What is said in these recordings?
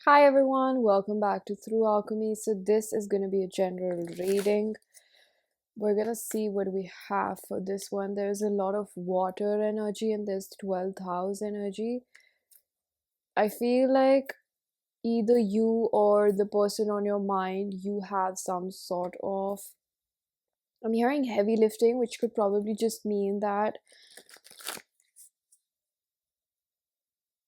Hi everyone, welcome back to Through Alchemy. So this is going to be a general reading. We're going to see what we have for this one. There's a lot of water energy and there's 12th house energy. I feel like either you or the person on your mind, you have some sort of, I'm hearing heavy lifting, which could probably just mean that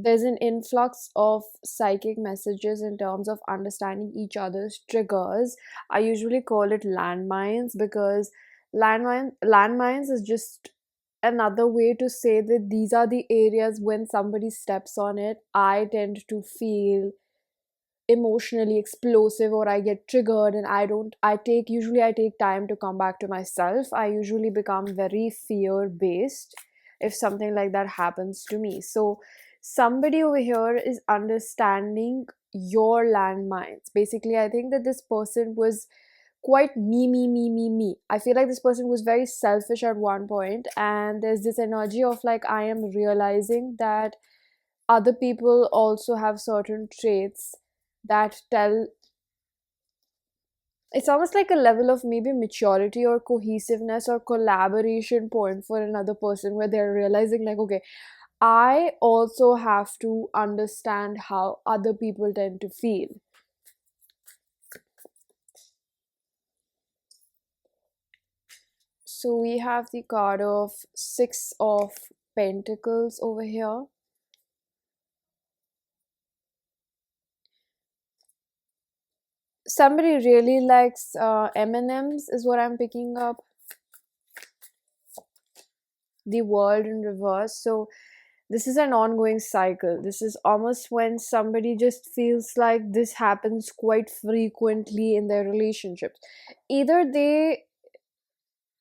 there's an influx of psychic messages in terms of understanding each other's triggers. I usually call it landmines because landmines is just another way to say that these are the areas when somebody steps on it, I tend to feel emotionally explosive or I get triggered and I take time to come back to myself. I usually become very fear based if something like that happens to me. So somebody over here is understanding your landmines. Basically, I think that this person was quite me. I feel like this person was very selfish at one point, and there's this energy of like, I am realizing that other people also have certain traits that tell, it's almost like a level of maybe maturity or cohesiveness or collaboration point for another person where they're realizing like, okay, I also have to understand how other people tend to feel. So we have the card of Six of Pentacles over here. Somebody really likes M&Ms is what I'm picking up. The world in reverse. So this is an ongoing cycle. This is almost when somebody just feels like this happens quite frequently in their relationships. Either they,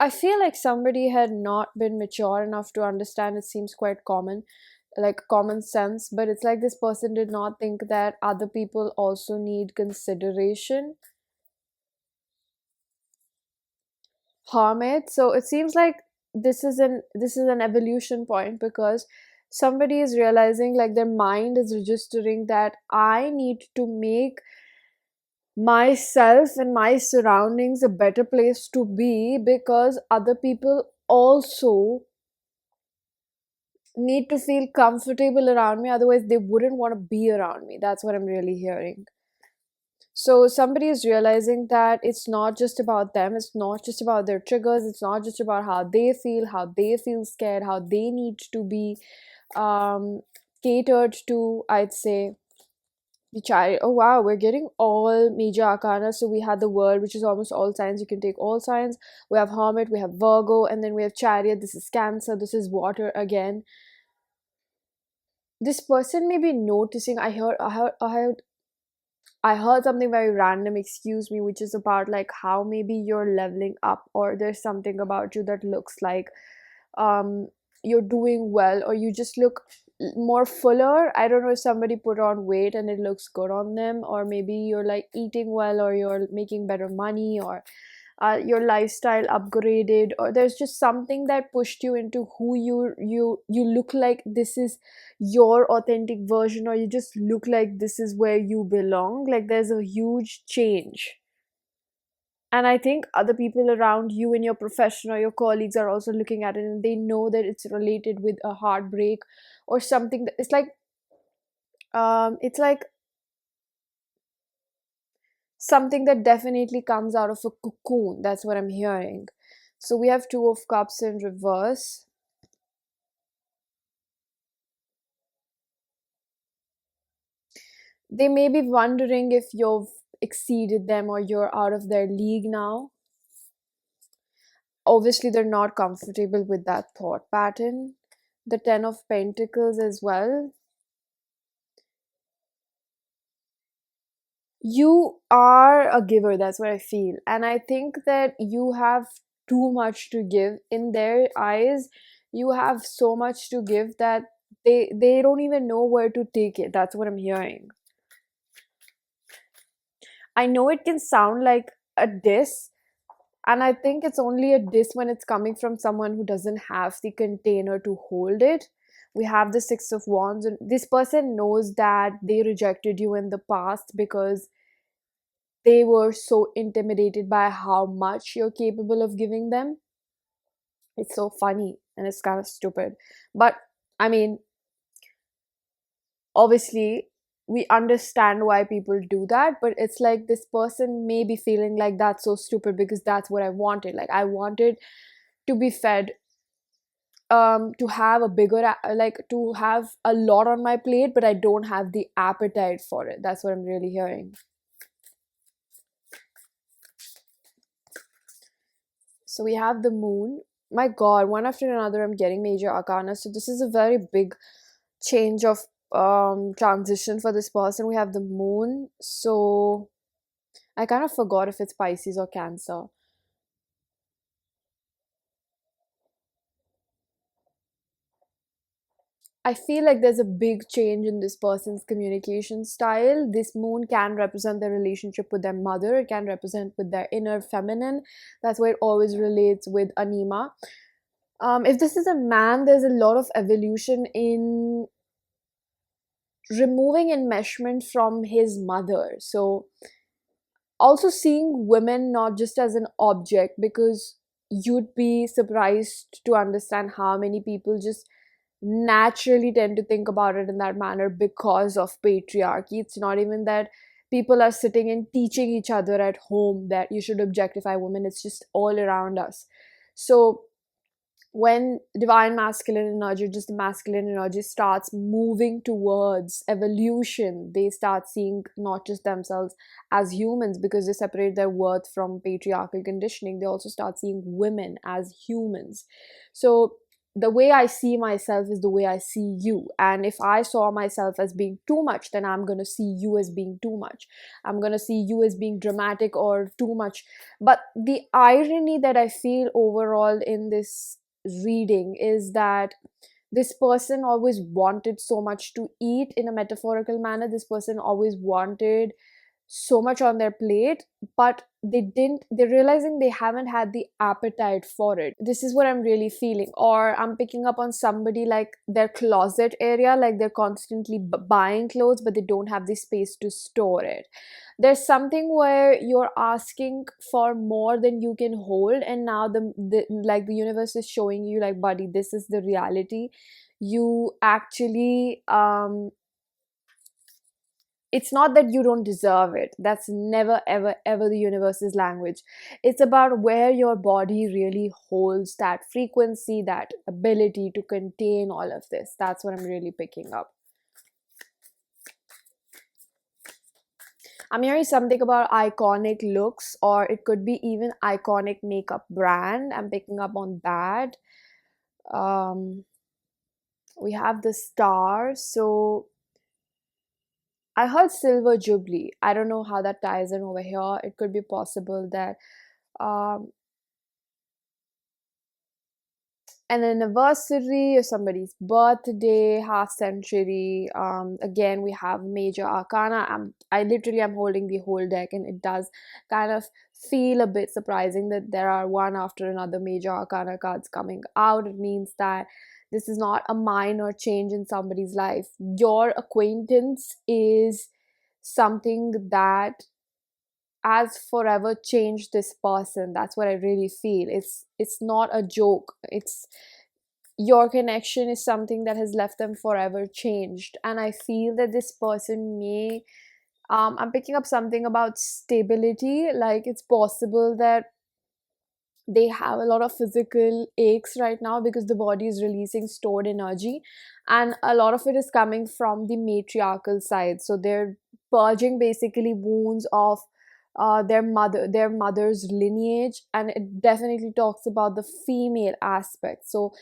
I feel like somebody had not been mature enough to understand, it seems quite common, like common sense, but it's like this person did not think that other people also need consideration. Hermit. So it seems like this is an evolution point because somebody is realizing like their mind is registering that I need to make myself and my surroundings a better place to be because other people also need to feel comfortable around me, otherwise they wouldn't want to be around me. That's what I'm really hearing. So somebody is realizing that it's not just about them, it's not just about their triggers, it's not just about how they feel scared, how they need to be um catered to, I'd say. The chariot. Oh wow, we're getting all major arcana. So we had the world, which is almost all signs. You can take all signs. We have Hermit, we have Virgo, and then we have Chariot. This is Cancer, this is water again. This person may be noticing. I heard something very random, excuse me, which is about like how maybe you're leveling up or there's something about you that looks like um you're doing well or you just look more fuller. I don't know if somebody put on weight and it looks good on them, or maybe you're like eating well or you're making better money, or your lifestyle upgraded, or there's just something that pushed you into who you look like this is your authentic version, or you just look like this is where you belong. Like there's a huge change, and I think other people around you in your profession or your colleagues are also looking at it and they know that it's related with a heartbreak or something that, it's like something that definitely comes out of a cocoon. That's what I'm hearing. So we have Two of Cups in reverse. They may be wondering if you've exceeded them or you're out of their league now. Obviously, they're not comfortable with that thought pattern. The Ten of Pentacles as well. You are a giver, that's what I feel. And I think that you have too much to give. In their eyes, you have so much to give that they don't even know where to take it. That's what I'm hearing. I know it can sound like a diss, and I think it's only a diss when it's coming from someone who doesn't have the container to hold it. We have the Six of Wands, and this person knows that they rejected you in the past because they were so intimidated by how much you're capable of giving them. It's so funny and it's kind of stupid. But I mean, obviously, we understand why people do that, but it's like this person may be feeling like that's so stupid because that's what I wanted. Like, I wanted to be fed, to have a bigger, like, to have a lot on my plate, but I don't have the appetite for it. That's what I'm really hearing. So we have the moon. My god, one after another I'm getting major arcana, so this is a very big change of transition for this person. We have the moon, so I kind of forgot if it's Pisces or Cancer. I feel like there's a big change in this person's communication style. This moon can represent their relationship with their mother, it can represent with their inner feminine. That's why it always relates with anima. If this is a man, there's a lot of evolution in removing enmeshment from his mother. So also seeing women not just as an object, because you'd be surprised to understand how many people just naturally tend to think about it in that manner because of patriarchy. It's not even that people are sitting and teaching each other at home that you should objectify women, it's just all around us. So when divine masculine energy, just the masculine energy, starts moving towards evolution, they start seeing not just themselves as humans because they separate their worth from patriarchal conditioning. They also start seeing women as humans. So the way I see myself is the way I see you. And if I saw myself as being too much, then I'm going to see you as being too much. I'm going to see you as being dramatic or too much. But the irony that I feel overall in this reading is that this person always wanted so much to eat in a metaphorical manner. This person always wanted so much on their plate, but they're realizing they haven't had the appetite for it. This is what I'm really feeling. Or I'm picking up on somebody like their closet area, like they're constantly buying clothes, but they don't have the space to store it. There's something where you're asking for more than you can hold, and now the universe is showing you, like, buddy, this is the reality. You actually it's not that you don't deserve it. That's never ever ever the universe's language. It's about where your body really holds that frequency, that ability to contain all of this. That's what I'm really picking up. I'm hearing something about iconic looks, or it could be even iconic makeup brand. I'm picking up on that. um we have the star, so I heard silver jubilee. I don't know how that ties in over here. It could be possible that um, an anniversary or somebody's birthday, half century. Again, we have major arcana. I literally am holding the whole deck, and it does kind of feel a bit surprising that there are one after another major arcana cards coming out. It means that this is not a minor change in somebody's life. Your acquaintance is something that has forever changed this person. That's what I really feel. It's not a joke. It's your connection is something that has left them forever changed. And I feel that this person may I'm picking up something about stability. Like, it's possible that they have a lot of physical aches right now because the body is releasing stored energy, and a lot of it is coming from the matriarchal side. So they're purging basically wounds of their mother's lineage, and it definitely talks about the female aspect. So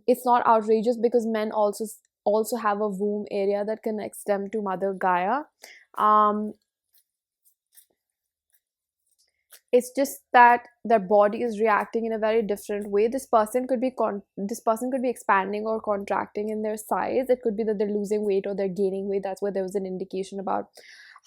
it's not outrageous because men also have a womb area that connects them to Mother Gaia. um it's just that their body is reacting in a very different way. This person could be expanding or contracting in their size. It could be that they're losing weight or they're gaining weight. That's where there was an indication about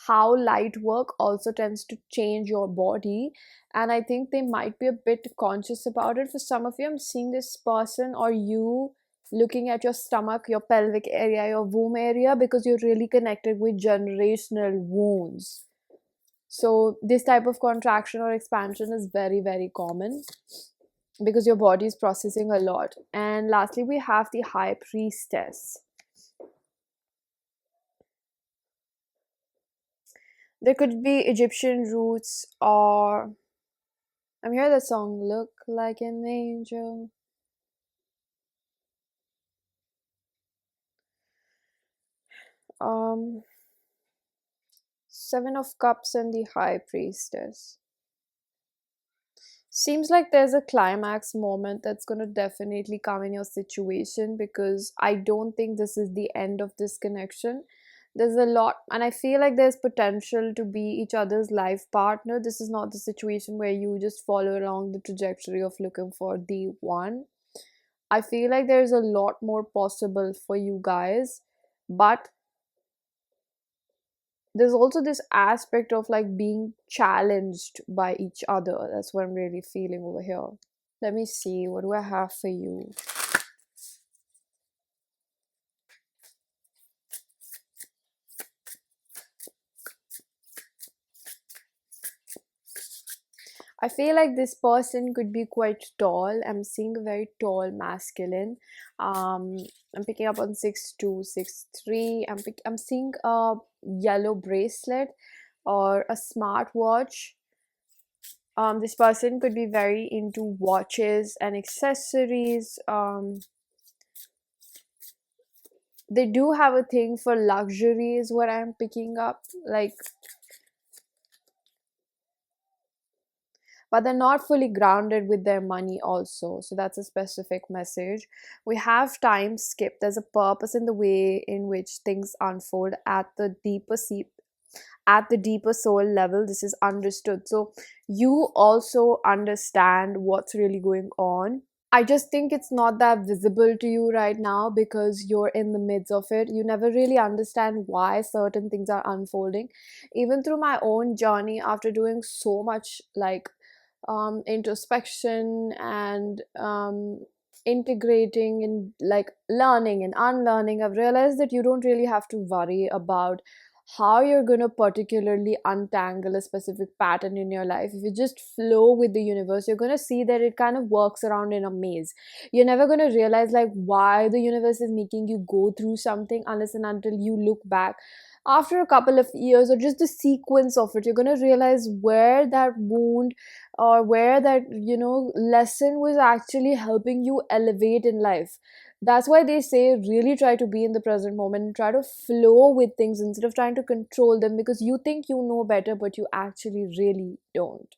how light work also tends to change your body, and I think they might be a bit conscious about it. For some of you, I'm seeing this person or you looking at your stomach, your pelvic area, your womb area, because you're really connected with generational wounds. So this type of contraction or expansion is very, very common because your body is processing a lot. And lastly, we have the high priestess. There could be Egyptian roots, or I'm hearing that song, Look Like an Angel. Um, Seven of Cups and the High Priestess. Seems like there's a climax moment that's going to definitely come in your situation, because I don't think this is the end of this connection. There's a lot, and I feel like there's potential to be each other's life partner. This is not the situation where you just follow along the trajectory of looking for the one. I feel like there's a lot more possible for you guys, but there's also this aspect of like being challenged by each other. That's what I'm really feeling over here. Let me see, what do I have for you? I feel like this person could be quite tall. I'm seeing a very tall masculine. Um, I'm picking up on 6'2", 6'3". I'm seeing a yellow bracelet or a smartwatch. This person could be very into watches and accessories. They do have a thing for luxury, is what I'm picking up. Like, but they're not fully grounded with their money also, so that's a specific message. We have time skip. There's a purpose in the way in which things unfold at the deeper soul level. This is understood, so you also understand what's really going on. I just think it's not that visible to you right now because you're in the midst of it. You never really understand why certain things are unfolding. Even through my own journey, after doing so much like introspection and integrating and like learning and unlearning, I've realized that you don't really have to worry about how you're going to particularly untangle a specific pattern in your life. If you just flow with the universe, you're going to see that it kind of works around in a maze. You're never going to realize like why the universe is making you go through something unless and until you look back after a couple of years, or just the sequence of it. You're going to realize where that wound or where that lesson was actually helping you elevate in life. That's why they say really try to be in the present moment and try to flow with things instead of trying to control them, because you think you know better but you actually really don't.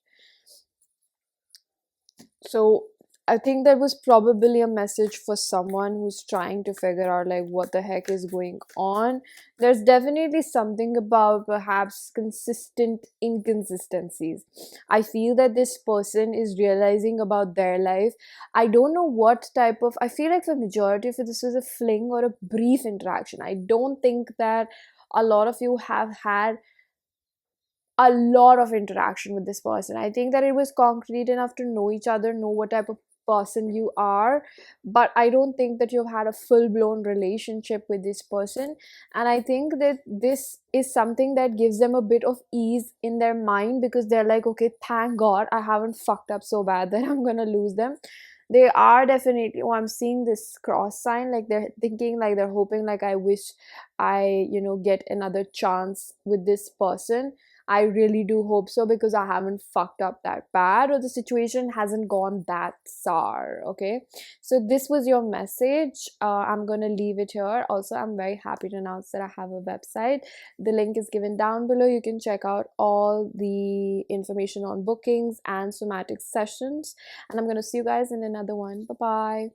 So I think that was probably a message for someone who's trying to figure out like what the heck is going on. There's definitely something about perhaps consistent inconsistencies. I feel that this person is realizing about their life. I don't know what type of, I feel like the majority of it, this was a fling or a brief interaction. I don't think that a lot of you have had a lot of interaction with this person. I think that it was concrete enough to know each other, know what type of person you are, but I don't think that you've had a full blown relationship with this person. And I think that this is something that gives them a bit of ease in their mind, because they're like, okay, thank God I haven't fucked up so bad that I'm gonna lose them. They are definitely, oh, I'm seeing this cross sign, like they're thinking, like they're hoping, like I wish I get another chance with this person. I really do hope so, because I haven't fucked up that bad, or the situation hasn't gone that sour. Okay, so this was your message. I'm gonna leave it here. Also, I'm very happy to announce that I have a website. The link is given down below. You can check out all the information on bookings and somatic sessions. And I'm gonna see you guys in another one. Bye bye.